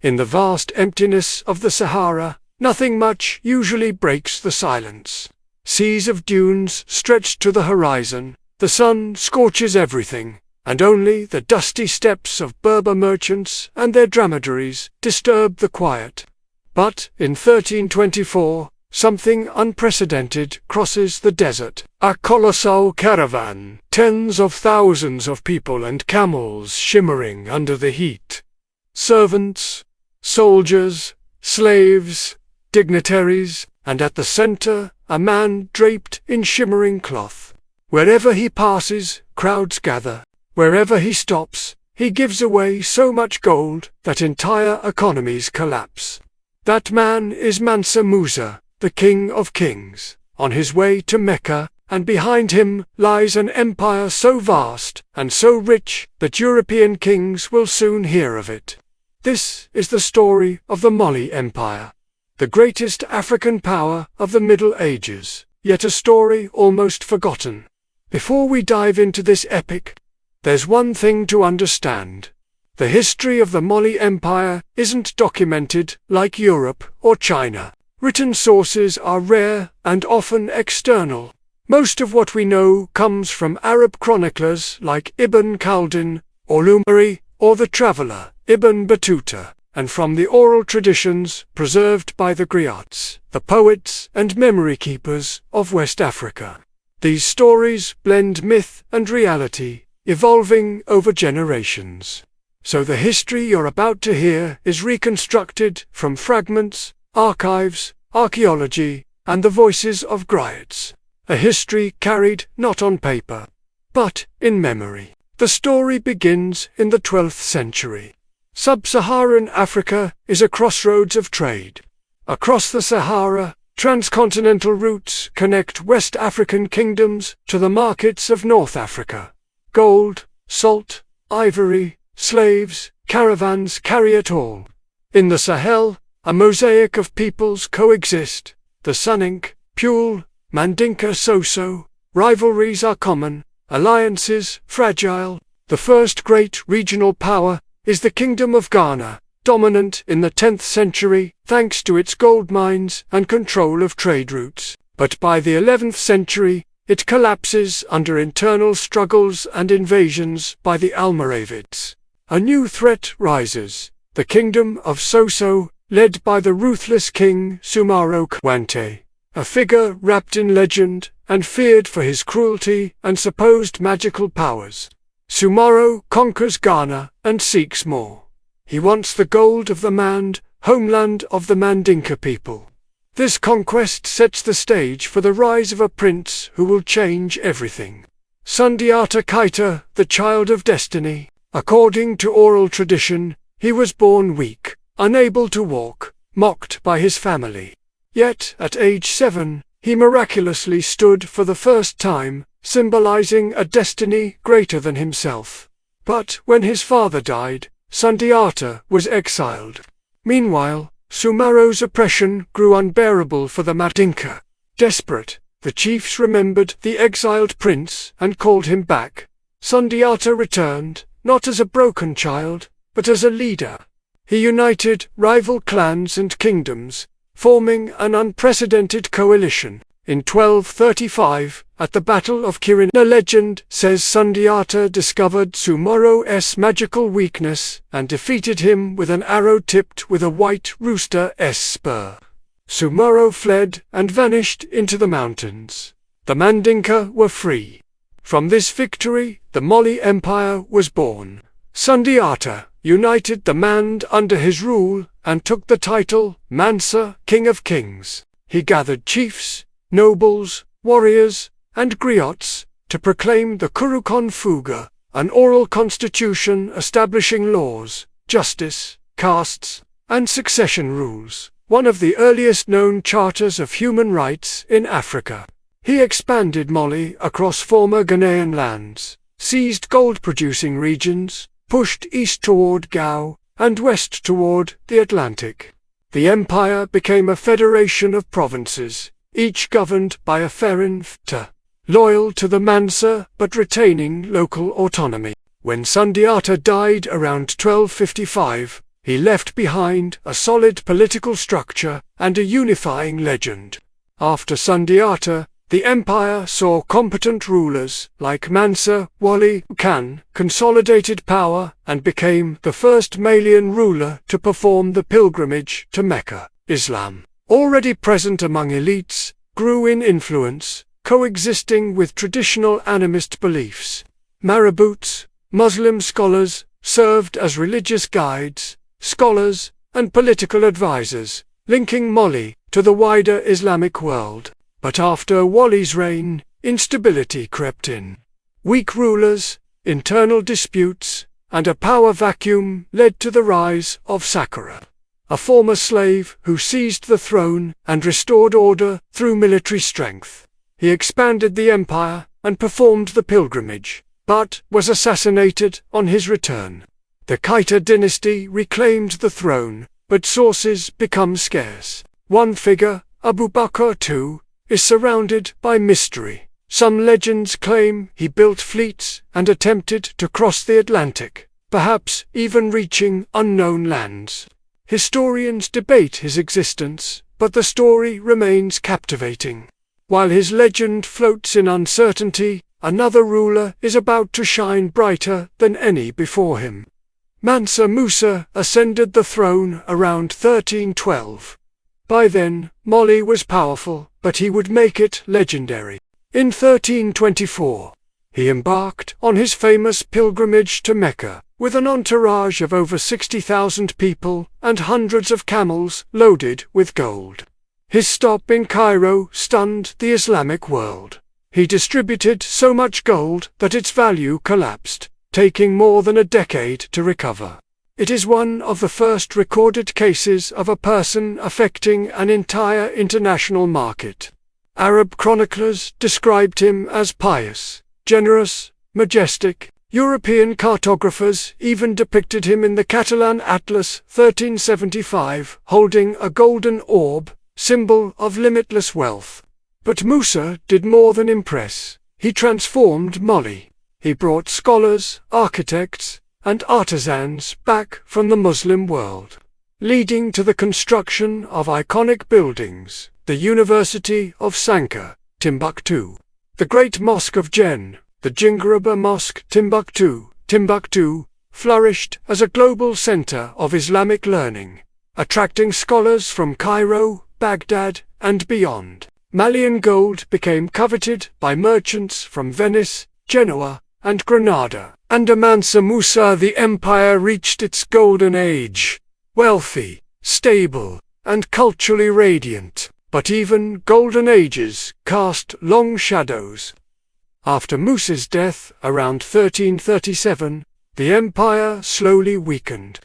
In the vast emptiness of the Sahara, nothing much usually breaks the silence. Seas of dunes stretched to the horizon, the sun scorches everything, and only the dusty steps of Berber merchants and their dromedaries disturb the quiet. But in 1324, something unprecedented crosses the desert. A colossal caravan, tens of thousands of people and camels shimmering under the heat. Servants, soldiers, slaves, dignitaries, and at the center, a man draped in shimmering cloth. Wherever he passes, crowds gather. Wherever he stops, he gives away so much gold that entire economies collapse. That man is Mansa Musa, the King of Kings, on his way to Mecca, and behind him lies an empire so vast and so rich that European kings will soon hear of it. This is the story of the Mali Empire, the greatest African power of the Middle Ages, yet a story almost forgotten. Before we dive into this epic, there's one thing to understand. The history of the Mali Empire isn't documented like Europe or China. Written sources are rare and often external. Most of what we know comes from Arab chroniclers like Ibn Khaldun, or Lumari, or the traveller Ibn Battuta, and from the oral traditions preserved by the griots, the poets and memory keepers of West Africa. These stories blend myth and reality, evolving over generations. So the history you're about to hear is reconstructed from fragments, archives, archaeology, and the voices of griots. A history carried not on paper, but in memory. The story begins in the 12th century. Sub-Saharan Africa is a crossroads of trade. Across the Sahara, transcontinental routes connect West African kingdoms to the markets of North Africa. Gold, salt, ivory, slaves, caravans carry it all. In the Sahel, a mosaic of peoples coexist. The Soninke, Pule, Mandinka Soso, rivalries are common, alliances fragile. The first great regional power is the Kingdom of Ghana, dominant in the 10th century thanks to its gold mines and control of trade routes. But by the 11th century, it collapses under internal struggles and invasions by the Almoravids. A new threat rises, the Kingdom of Soso, led by the ruthless king Sumaro Kwante, a figure wrapped in legend and feared for his cruelty and supposed magical powers. Sumaro conquers Ghana and seeks more. He wants the gold of the Mand, homeland of the Mandinka people. This conquest sets the stage for the rise of a prince who will change everything. Sundiata Keita, the child of destiny. According to oral tradition, he was born weak, unable to walk, mocked by his family. Yet, at age 7, he miraculously stood for the first time, symbolizing a destiny greater than himself. But when his father died, Sundiata was exiled. Meanwhile, Sumaro's oppression grew unbearable for the Mandinka. Desperate, the chiefs remembered the exiled prince and called him back. Sundiata returned, not as a broken child, but as a leader. He united rival clans and kingdoms, forming an unprecedented coalition. In 1235, at the Battle of Kirin, a legend says Sundiata discovered Sumaro's magical weakness and defeated him with an arrow tipped with a white rooster's spur. Sumaro fled and vanished into the mountains. The Mandinka were free. From this victory, the Mali Empire was born. Sundiata united the Mand under his rule and took the title Mansa, King of Kings. He gathered chiefs, nobles, warriors, and griots to proclaim the Kurukan Fuga, an oral constitution establishing laws, justice, castes, and succession rules, one of the earliest known charters of human rights in Africa. He expanded Mali across former Ghanaian lands, seized gold-producing regions, pushed east toward Gao, and west toward the Atlantic. The empire became a federation of provinces, each governed by a Pharaoh, loyal to the Mansa but retaining local autonomy. When Sundiata died around 1255, He left behind a solid political structure and a unifying legend. After Sundiata, the empire saw competent rulers like Mansa Wali Khan consolidated power and became the first Malian ruler to perform the pilgrimage to Mecca. Islam, already present among elites, grew in influence, coexisting with traditional animist beliefs. Marabouts, Muslim scholars, served as religious guides, scholars, and political advisors, linking Mali to the wider Islamic world. But after Wali's reign, instability crept in. Weak rulers, internal disputes, and a power vacuum led to the rise of Saqqara, a former slave who seized the throne and restored order through military strength. He expanded the empire and performed the pilgrimage, but was assassinated on his return. The Keita dynasty reclaimed the throne, but sources become scarce. One figure, Abu Bakr II, is surrounded by mystery. Some legends claim he built fleets and attempted to cross the Atlantic, perhaps even reaching unknown lands. Historians debate his existence, but the story remains captivating. While his legend floats in uncertainty, another ruler is about to shine brighter than any before him. Mansa Musa ascended the throne around 1312. By then, Mali was powerful, but he would make it legendary. In 1324, he embarked on his famous pilgrimage to Mecca, with an entourage of over 60,000 people and hundreds of camels loaded with gold. His stop in Cairo stunned the Islamic world. He distributed so much gold that its value collapsed, taking more than a decade to recover. It is one of the first recorded cases of a person affecting an entire international market. Arab chroniclers described him as pious, generous, majestic. European cartographers even depicted him in the Catalan Atlas 1375, holding a golden orb, symbol of limitless wealth. But Musa did more than impress. He transformed Mali. He brought scholars, architects, and artisans back from the Muslim world, leading to the construction of iconic buildings, the University of Sankara, Timbuktu, the Great Mosque of Jen, the Jingaraba Mosque, Timbuktu, flourished as a global center of Islamic learning, attracting scholars from Cairo, Baghdad, and beyond. Malian gold became coveted by merchants from Venice, Genoa, and Granada. Under Mansa Musa the empire reached its golden age, wealthy, stable, and culturally radiant. But even golden ages cast long shadows. After Musa's death around 1337, the empire slowly weakened.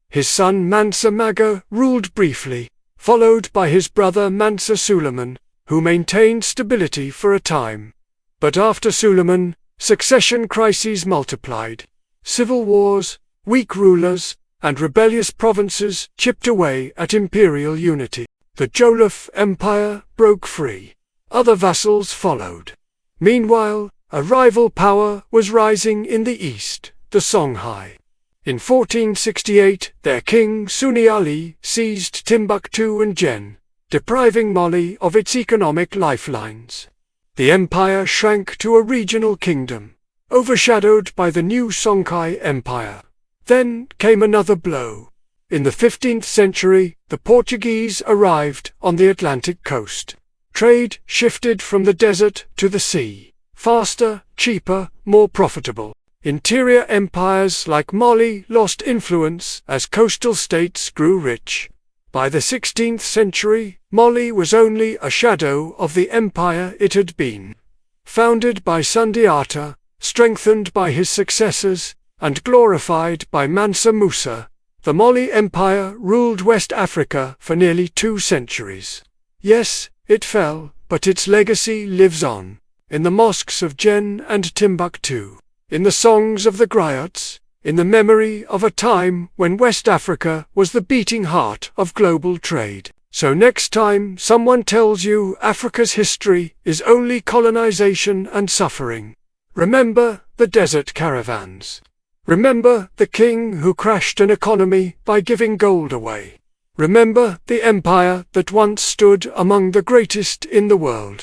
His son Mansa Musa ruled briefly, followed by his brother Mansa Suleiman, who maintained stability for a time. But after Suleiman, succession crises multiplied. Civil wars, weak rulers, and rebellious provinces chipped away at imperial unity. The Jolif Empire broke free. Other vassals followed. Meanwhile, a rival power was rising in the east, the Songhai. In 1468, their king Sunni Ali seized Timbuktu and Jen, depriving Mali of its economic lifelines. The empire shrank to a regional kingdom, overshadowed by the new Songhai Empire. Then came another blow. In the 15th century, the Portuguese arrived on the Atlantic coast. Trade shifted from the desert to the sea. Faster, cheaper, more profitable. Interior empires like Mali lost influence as coastal states grew rich. By the 16th century, Mali was only a shadow of the empire it had been. Founded by Sundiata, strengthened by his successors, and glorified by Mansa Musa, the Mali Empire ruled West Africa for nearly 2 centuries. Yes, it fell, but its legacy lives on, in the mosques of Jen and Timbuktu, in the songs of the griots, in the memory of a time when West Africa was the beating heart of global trade. So next time someone tells you Africa's history is only colonization and suffering, remember the desert caravans. Remember the king who crashed an economy by giving gold away. Remember the empire that once stood among the greatest in the world.